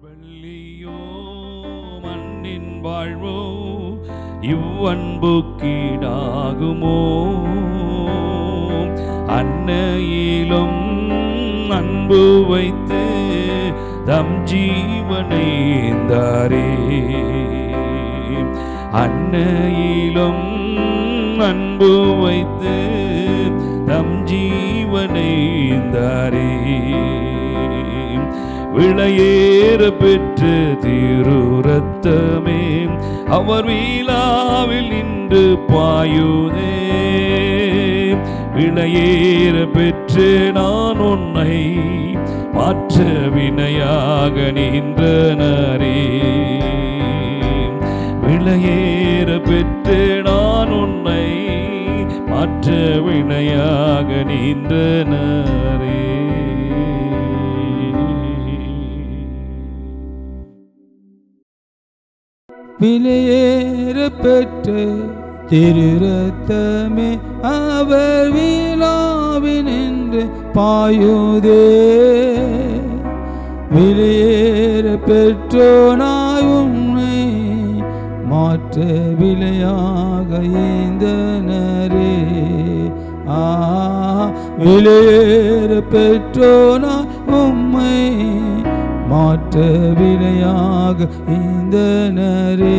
வெள்ளியோ மண்ணின் வாழ்வோ இவ்வன்புக்கீடாகுமோ? அன்னையிலும் அன்பு வைத்து தம் ஜீவனை தாரே. அன்னையிலும் அன்பு வைத்து தம் ஜீவனை தாரே. விளையேற பெற்று திரு ரத்தமே அவர் வீலாவில் நின்று பாயுதே. விளையேற பெற்று நான் உன்னை மாற்ற வினையாக நின்றனரே. விளையேற பெற்று நான் உன்னை மாற்ற வினையாக நின்றனரே. விலையேற பெற்ற திரு ரத்தமே அவர் வீலாவின் என்று பாயுதே. விலையேற பெற்றோனாய் உன்னை மாற்ற விலையாக ஈந்தனரே. விலையேற பெற்றோனாய் உம்மை மாற்ற விலையாக ஈந்தனரே.